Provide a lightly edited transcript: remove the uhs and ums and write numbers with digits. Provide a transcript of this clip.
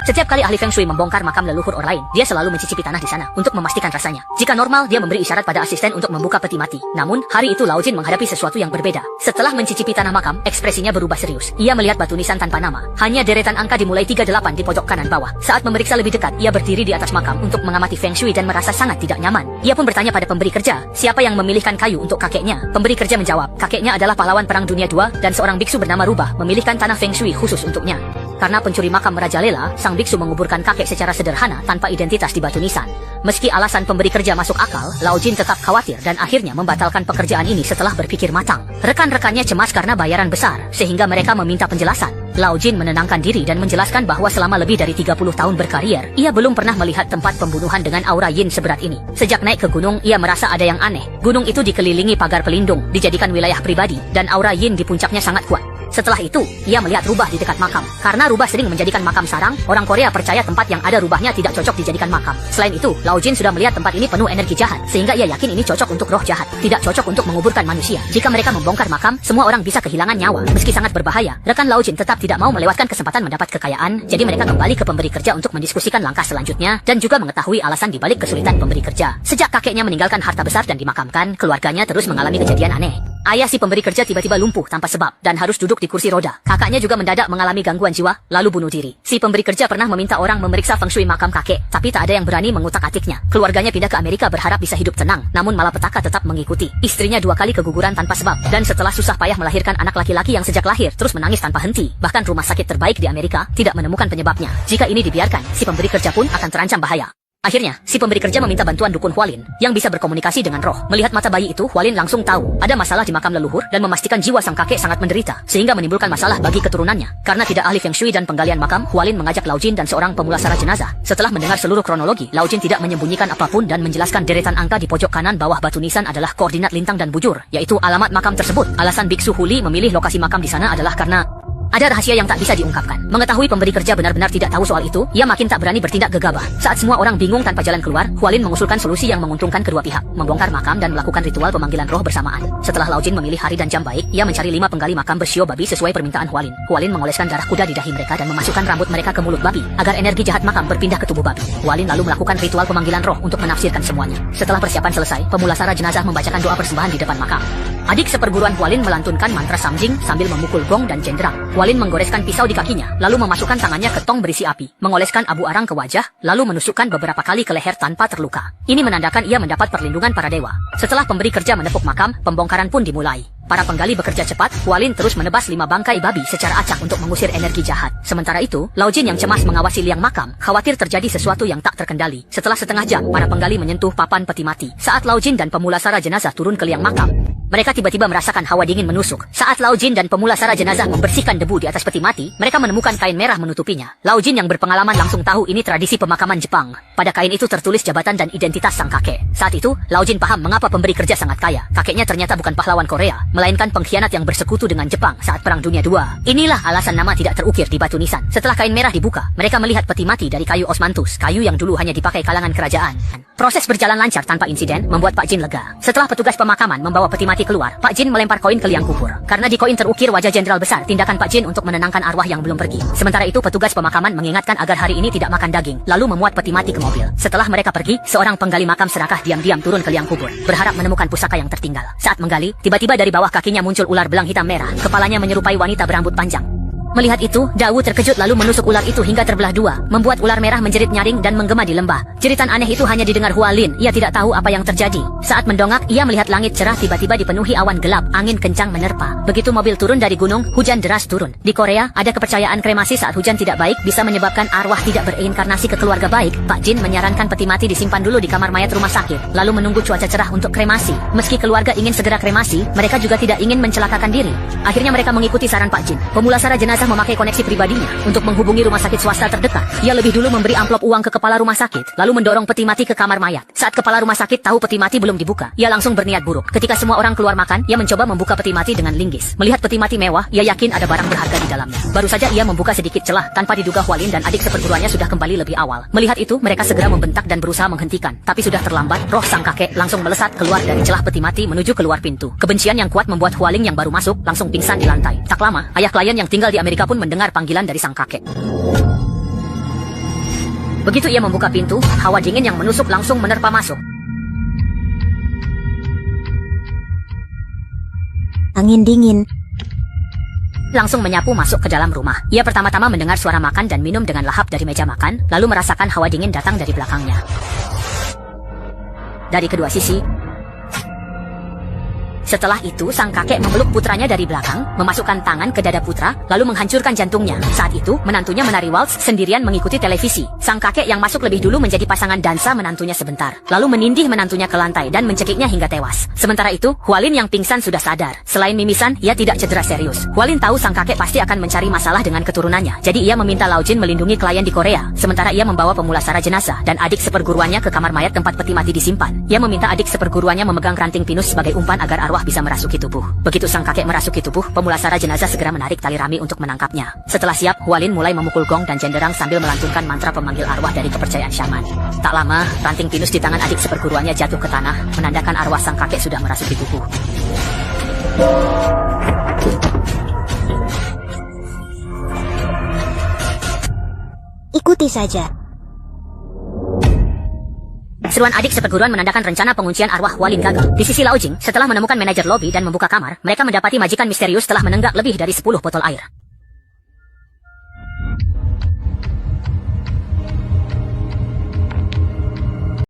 Setiap kali ahli Feng Shui membongkar makam leluhur orang lain, dia selalu mencicipi tanah di sana untuk memastikan rasanya. Jika normal, dia memberi isyarat pada asisten untuk membuka peti mati. Namun, hari itu Lao Jin menghadapi sesuatu yang berbeda. Setelah mencicipi tanah makam, ekspresinya berubah serius. Ia melihat batu nisan tanpa nama. Hanya deretan angka dimulai 38 di pojok kanan bawah. Saat memeriksa lebih dekat, ia berdiri di atas makam untuk mengamati Feng Shui dan merasa sangat tidak nyaman. Ia pun bertanya pada pemberi kerja, siapa yang memilihkan kayu untuk kakeknya? Pemberi kerja menjawab, kakeknya adalah pahlawan Perang Dunia II dan seorang biksu bernama Rubah memilihkan tanah Feng Shui khusus untuknya. Karena pencuri makam merajalela, sang biksu menguburkan kakek secara sederhana tanpa identitas di batu nisan. Meski alasan pemberi kerja masuk akal, Lao Jin tetap khawatir dan akhirnya membatalkan pekerjaan ini setelah berpikir matang. Rekan-rekannya cemas karena bayaran besar, sehingga mereka meminta penjelasan. Lao Jin menenangkan diri dan menjelaskan bahwa selama lebih dari 30 tahun berkarier, ia belum pernah melihat tempat pembunuhan dengan aura yin seberat ini. Sejak naik ke gunung, ia merasa ada yang aneh. Gunung itu dikelilingi pagar pelindung, dijadikan wilayah pribadi, dan aura yin di puncaknya sangat kuat. Setelah itu, ia melihat rubah di dekat makam. Karena rubah sering menjadikan makam sarang, orang Korea percaya tempat yang ada rubahnya tidak cocok dijadikan makam. Selain itu, Lao Jin sudah melihat tempat ini penuh energi jahat, sehingga ia yakin ini cocok untuk roh jahat, tidak cocok untuk menguburkan manusia. Jika mereka membongkar makam, semua orang bisa kehilangan nyawa. Meski sangat berbahaya, rekan Lao Jin tetap tidak mau melewatkan kesempatan mendapat kekayaan, jadi mereka kembali ke pemberi kerja untuk mendiskusikan langkah selanjutnya, dan juga mengetahui alasan dibalik kesulitan pemberi kerja. Sejak kakeknya meninggalkan harta besar dan dimakamkan, keluarganya terus mengalami kejadian aneh. Ayah si pemberi kerja tiba-tiba lumpuh tanpa sebab dan harus duduk di kursi roda. Kakaknya juga mendadak mengalami gangguan jiwa, lalu bunuh diri. Si pemberi kerja pernah meminta orang memeriksa Feng Shui makam kakek, tapi tak ada yang berani mengutak-atiknya. Keluarganya pindah ke Amerika berharap bisa hidup tenang, namun malapetaka tetap mengikuti. Istrinya 2 kali keguguran tanpa sebab, dan setelah susah payah melahirkan anak laki-laki yang sejak lahir terus menangis tanpa henti. Bahkan rumah sakit terbaik di Amerika tidak menemukan penyebabnya. Jika ini dibiarkan, si pemberi kerja pun akan terancam bahaya. Akhirnya, si pemberi kerja meminta bantuan dukun Hualin yang bisa berkomunikasi dengan roh. Melihat mata bayi itu, Hualin langsung tahu ada masalah di makam leluhur dan memastikan jiwa sang kakek sangat menderita, sehingga menimbulkan masalah bagi keturunannya. Karena tidak ahli Feng Shui dan penggalian makam, Hualin mengajak Lao Jin dan seorang pemulasara jenazah. Setelah mendengar seluruh kronologi, Lao Jin tidak menyembunyikan apapun dan menjelaskan deretan angka di pojok kanan bawah batu nisan adalah koordinat lintang dan bujur, yaitu alamat makam tersebut. Alasan biksu Huli memilih lokasi makam di sana adalah karena ada rahasia yang tak bisa diungkapkan. Mengetahui pemberi kerja benar-benar tidak tahu soal itu, ia makin tak berani bertindak gegabah. Saat semua orang bingung tanpa jalan keluar, Hualin mengusulkan solusi yang menguntungkan kedua pihak, membongkar makam dan melakukan ritual pemanggilan roh bersamaan. Setelah Lao Jin memilih hari dan jam baik, ia mencari 5 penggali makam bersio babi sesuai permintaan Hualin. Hualin mengoleskan darah kuda di dahi mereka dan memasukkan rambut mereka ke mulut babi, agar energi jahat makam berpindah ke tubuh babi. Hualin lalu melakukan ritual pemanggilan roh untuk menafsirkan semuanya. Setelah persiapan selesai, pemulasara jenazah membacakan doa persembahan di depan makam. Adik seperguruan Hualin melantunkan mantra samjing sambil memukul gong dan cenderang. Hualin menggoreskan pisau di kakinya, lalu memasukkan tangannya ke tong berisi api, mengoleskan abu arang ke wajah, lalu menusukkan beberapa kali ke leher tanpa terluka. Ini menandakan ia mendapat perlindungan para dewa. Setelah pemberi kerja menepuk makam, pembongkaran pun dimulai. Para penggali bekerja cepat, Hualin terus menebas 5 bangkai babi secara acak untuk mengusir energi jahat. Sementara itu, Lao Jin yang cemas mengawasi liang makam, khawatir terjadi sesuatu yang tak terkendali. Setelah setengah jam, para penggali menyentuh papan peti mati. Saat Lao Jin dan pemulasara jenazah turun ke liang makam, mereka tiba-tiba merasakan hawa dingin menusuk. Saat Lao Jin dan pemulasara jenazah membersihkan debu di atas peti mati, mereka menemukan kain merah menutupinya. Lao Jin yang berpengalaman langsung tahu ini tradisi pemakaman Jepang. Pada kain itu tertulis jabatan dan identitas sang kakek. Saat itu, Lao Jin paham mengapa pemberi kerja sangat kaya. Kakeknya ternyata bukan pahlawan Korea, melainkan pengkhianat yang bersekutu dengan Jepang saat Perang Dunia II. Inilah alasan nama tidak terukir di batu nisan. Setelah kain merah dibuka, mereka melihat peti mati dari kayu osmanthus, kayu yang dulu hanya dipakai kalangan kerajaan. Proses berjalan lancar tanpa insiden, membuat Pak Jin lega. Setelah petugas pemakaman membawa peti mati keluar, Pak Jin melempar koin ke liang kubur. Karena di koin terukir wajah jenderal besar, tindakan Pak Jin untuk menenangkan arwah yang belum pergi. Sementara itu petugas pemakaman mengingatkan agar hari ini tidak makan daging, lalu memuat peti mati ke mobil. Setelah mereka pergi, seorang penggali makam serakah diam-diam turun ke liang kubur, berharap menemukan pusaka yang tertinggal. Saat menggali, tiba-tiba dari bawah kakinya muncul ular belang hitam merah, kepalanya menyerupai wanita berambut panjang. Melihat itu, Dawu terkejut lalu menusuk ular itu hingga terbelah 2, membuat ular merah menjerit nyaring dan menggema di lembah. Jeritan aneh itu hanya didengar Hualin, ia tidak tahu apa yang terjadi. Saat mendongak, ia melihat langit cerah tiba-tiba dipenuhi awan gelap, angin kencang menerpa. Begitu mobil turun dari gunung, hujan deras turun. Di Korea, ada kepercayaan kremasi saat hujan tidak baik bisa menyebabkan arwah tidak bereinkarnasi ke keluarga baik. Pak Jin menyarankan peti mati disimpan dulu di kamar mayat rumah sakit, lalu menunggu cuaca cerah untuk kremasi. Meski keluarga ingin segera kremasi, mereka juga tidak ingin mencelakakan diri. Akhirnya mereka mengikuti saran Pak Jin. Pemulasara jenazah memakai koneksi pribadinya untuk menghubungi rumah sakit swasta terdekat. Ia lebih dulu memberi amplop uang ke kepala rumah sakit, lalu mendorong peti mati ke kamar mayat. Saat kepala rumah sakit tahu peti mati belum dibuka, ia langsung berniat buruk. Ketika semua orang keluar makan, ia mencoba membuka peti mati dengan linggis. Melihat peti mati mewah, ia yakin ada barang berharga di dalamnya. Baru saja ia membuka sedikit celah, tanpa diduga Hualin dan adik seperguruannya sudah kembali lebih awal. Melihat itu, mereka segera membentak dan berusaha menghentikan. Tapi sudah terlambat, roh sang kakek langsung melesat keluar dari celah peti mati menuju keluar pintu. Kebencian yang kuat membuat Hualin yang baru masuk langsung pingsan di lantai. Tak lama, ayah klien yang tinggal di Amerika pun mendengar panggilan dari sang kakek. Begitu ia membuka pintu, hawa dingin yang menusuk langsung menerpa masuk. Angin dingin. Langsung menyapu masuk ke dalam rumah. Ia pertama-tama mendengar suara makan dan minum dengan lahap dari meja makan, lalu merasakan hawa dingin datang dari belakangnya. Dari kedua sisi. Setelah itu, sang kakek memeluk putranya dari belakang, memasukkan tangan ke dada putra, lalu menghancurkan jantungnya. Saat itu, menantunya menari waltz sendirian mengikuti televisi. Sang kakek yang masuk lebih dulu menjadi pasangan dansa menantunya sebentar, lalu menindih menantunya ke lantai dan mencekiknya hingga tewas. Sementara itu, Hualin yang pingsan sudah sadar. Selain mimisan, ia tidak cedera serius. Hualin tahu sang kakek pasti akan mencari masalah dengan keturunannya, jadi ia meminta Lao Jin melindungi klien di Korea. Sementara ia membawa pemulasara jenazah dan adik seperguruannya ke kamar mayat tempat peti mati disimpan. Ia meminta adik seperguruannya memegang ranting pinus sebagai umpan agar arwah bisa merasuki tubuh. Begitu sang kakek merasuki tubuh, pemulasara jenazah segera menarik tali rami untuk menangkapnya. Setelah siap, Hualin mulai memukul gong dan jenderang sambil melantunkan mantra pemanggil arwah dari kepercayaan syaman. Tak lama, ranting pinus di tangan adik seperguruannya jatuh ke tanah, menandakan arwah sang kakek sudah merasuki tubuh. Ikuti saja. Seruan adik seperguruan menandakan rencana penguncian arwah Hualin gagal. Di sisi Lao Jing, setelah menemukan manajer lobi dan membuka kamar, mereka mendapati majikan misterius telah menenggak lebih dari 10 botol air.